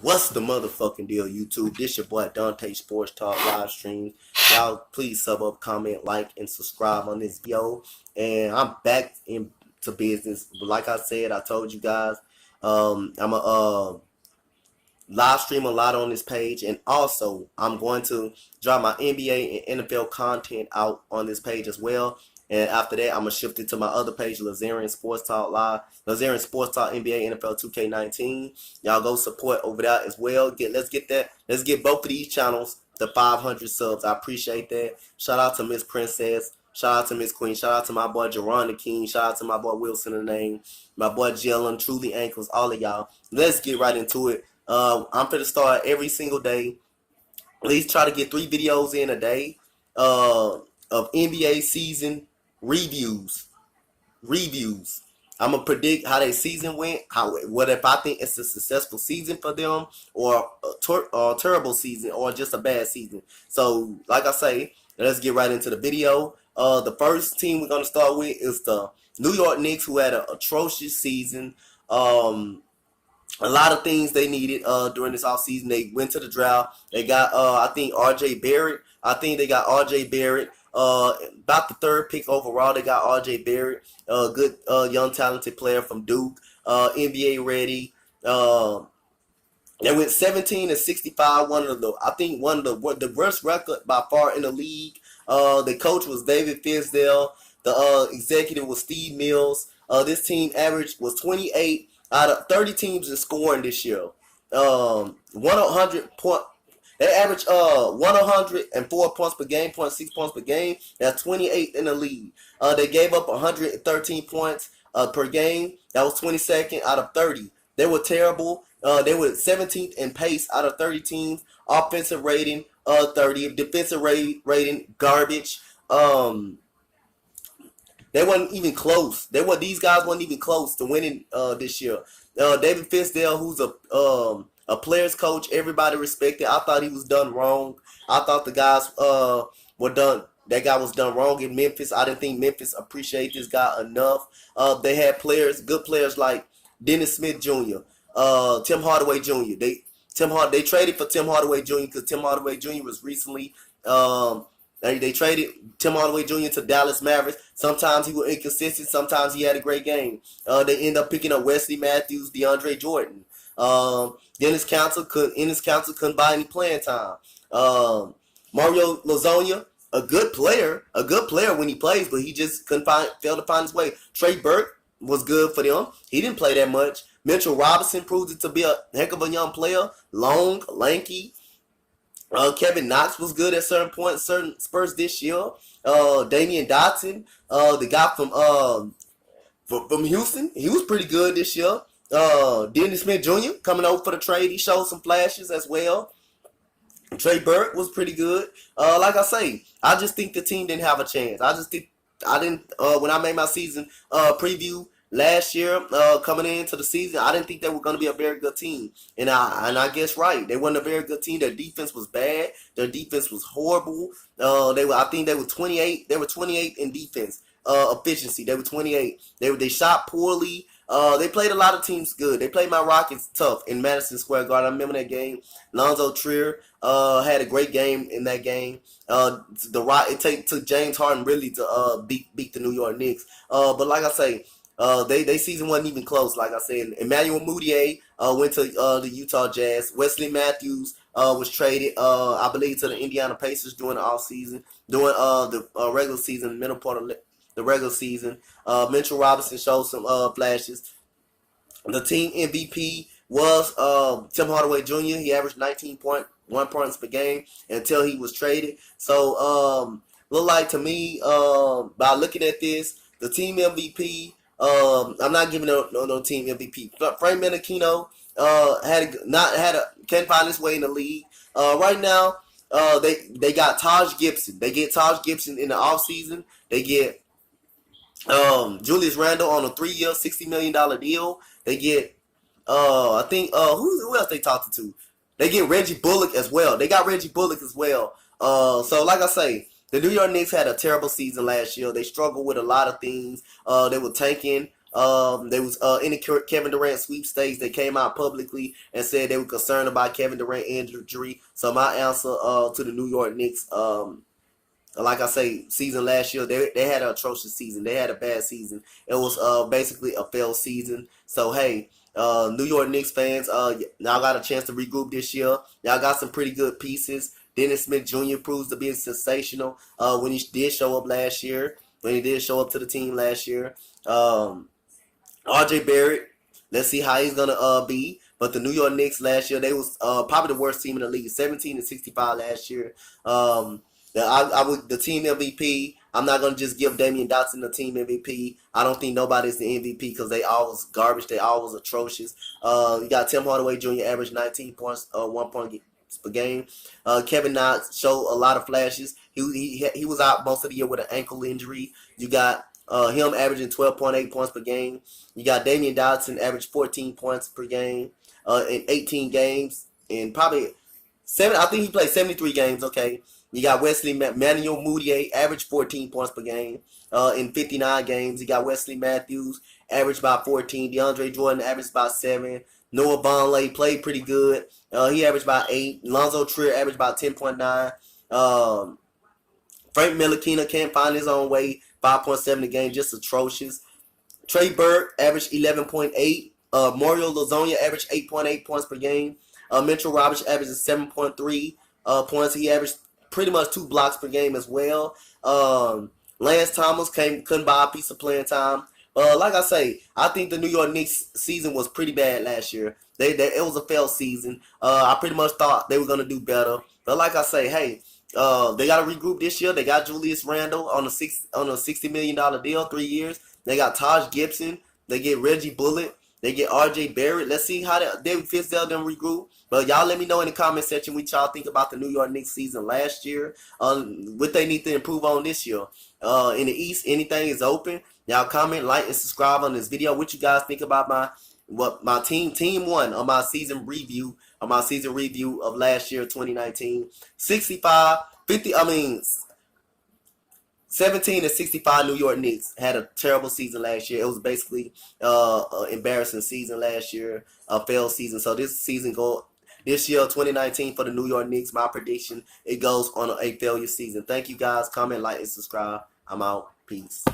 What's the motherfucking deal, YouTube? This your boy Dante Sports Talk live stream. Y'all please sub up, comment, like, and subscribe on this video. And I'm back into business. But like I said, I told you guys, I'm a live stream a lot on this page, and also I'm going to drop my NBA and NFL content out on this page as well. And after that, I'm gonna shift it to my other page, Lazarian Sports Talk Live, Lazarian Sports Talk NBA NFL 2K19. Y'all go support over there as well. Let's get both of these channels to 500 subs. I appreciate that. Shout out to Miss Princess. Shout out to Miss Queen. Shout out to my boy Jerron the King. Shout out to my boy Wilson the Name. My boy Jalen, Truly Ankles, all of y'all. Let's get right into it. I'm going to start every single day. At least try to get 3 videos in a day of NBA season reviews. I'm going to predict how their season went, what if I think it's a successful season for them, or a terrible season, or just a bad season. So, like I say, let's get right into the video. The first team we're going to start with is the New York Knicks, who had an atrocious season. A lot of things they needed during this offseason. They went to the draft. They got, I think, R.J. Barrett. About the 3rd pick overall. They got R.J. Barrett, good young talented player from Duke, NBA ready. They went 17-65. One of the worst record by far in the league. The coach was David Fizdale. The executive was Steve Mills. This team average was 28 out of 30 teams in scoring this year. 100 point. They average 104 points per game, 0.6 points per game. That's 28th in the league. They gave up 113 points per game. That was 22nd out of 30. They were terrible. They were 17th in pace out of 30 teams. Offensive rating 30th. Defensive rating garbage. They wasn't even close. These guys weren't even close to winning this year. David Fizdale, who's a player's coach, everybody respected. I thought he was done wrong. I thought the guys were done. That guy was done wrong in Memphis. I didn't think Memphis appreciated this guy enough. They had good players like Dennis Smith Jr., Tim Hardaway Jr. They traded for Tim Hardaway Jr. because Tim Hardaway Jr. was recently. They traded Tim Hardaway Jr. to Dallas Mavericks. Sometimes he was inconsistent. Sometimes he had a great game. They end up picking up Wesley Matthews, DeAndre Jordan. Dennis Council couldn't buy any playing time. Mario Lazonia, a good player when he plays, but he just failed to find his way. Trey Burke was good for them. He didn't play that much. Mitchell Robinson proved it to be a heck of a young player, long, lanky. Kevin Knox was good at certain points, certain Spurs this year. Damian Dotson, the guy from Houston, he was pretty good this year. Dennis Smith Jr. coming over for the trade, he showed some flashes as well. Trey Burke was pretty good. Like I say, I just think the team didn't have a chance. When I made my season preview last year, coming into the season, I didn't think they were going to be a very good team, and I guess right. They weren't a very good team. Their defense was bad. Their defense was horrible. I think they were 28. They were 28 in defense efficiency. They were 28. They shot poorly. They played a lot of teams good. They played my Rockets tough in Madison Square Garden. I remember that game. Lonzo Trier had a great game in that game. It took James Harden really to beat the New York Knicks. But like I say, they season wasn't even close. Like I said, Emmanuel Mudiay went to the Utah Jazz. Wesley Matthews was traded, I believe, to the Indiana Pacers during the offseason, during the regular season, middle part of the regular season. Mitchell Robinson showed some flashes. The team MVP was Tim Hardaway Jr. He averaged 19.1 points per game until he was traded. So, look like to me, by looking at this, the team MVP. I'm not giving no team MVP. Frank Menachino can't find his way in the league. Right now, they got Taj Gibson. They get Taj Gibson in the offseason. They get Julius Randle on a 3-year, $60 million deal. They get I think who else they talked to? They get Reggie Bullock as well. So like I say, the New York Knicks had a terrible season last year. They struggled with a lot of things. They were tanking. They was in the Kevin Durant sweepstakes. They came out publicly and said they were concerned about Kevin Durant injury. So my answer to the New York Knicks, like I say, season last year, they had an atrocious season. They had a bad season. It was basically a failed season. So hey, New York Knicks fans, y'all got a chance to regroup this year. Y'all got some pretty good pieces. Dennis Smith Jr. proves to be sensational when he did show up last year. When he did show up to the team last year. RJ Barrett, let's see how he's gonna be. But the New York Knicks last year, they was probably the worst team in the league, 17-65 last year. I would the team MVP. I'm not gonna just give Damian Dotson the team MVP. I don't think nobody's the MVP because they always garbage. They always atrocious. You got Tim Hardaway Jr. average 19 points, 1 point per game. Kevin Knox showed a lot of flashes. He was out most of the year with an ankle injury. You got him averaging 12.8 points per game. You got Damian Dotson average 14 points per game in 18 games, and probably seven. I think he played 73 games. Okay. You got Wesley Manuel Mudiay average 14 points per game in 59 games. You got Wesley Matthews averaged about 14. DeAndre Jordan averaged about 7. Noah Vonleh played pretty good. He averaged about 8. Lonzo Trier averaged about 10.9. Frank Ntilikina can't find his own way. 5.7 a game, just atrocious. Trey Burke averaged 11.8. Mario Lazonia averaged 8.8 points per game. Mitchell Roberts averages 7.3 points. He averaged pretty much 2 blocks per game as well. Lance Thomas couldn't buy a piece of playing time. Like I say, I think the New York Knicks season was pretty bad last year. It was a failed season. I pretty much thought they were gonna do better. But like I say, hey, they got to regroup this year. They got Julius Randle on a $60 million deal, 3 years. They got Taj Gibson. They get Reggie Bullock. They get R.J. Barrett. Let's see how David Fizdale them regroup. But y'all let me know in the comment section what y'all think about the New York Knicks season last year. What they need to improve on this year. In the East, anything is open. Y'all comment, like, and subscribe on this video. What you guys think about my team one on my season review of last year, 2019. 65, 50. 17-65 New York Knicks had a terrible season last year. It was basically an embarrassing season last year, a failed season. So this year, 2019 for the New York Knicks, my prediction, it goes on a failure season. Thank you guys. Comment, like, and subscribe. I'm out. Peace.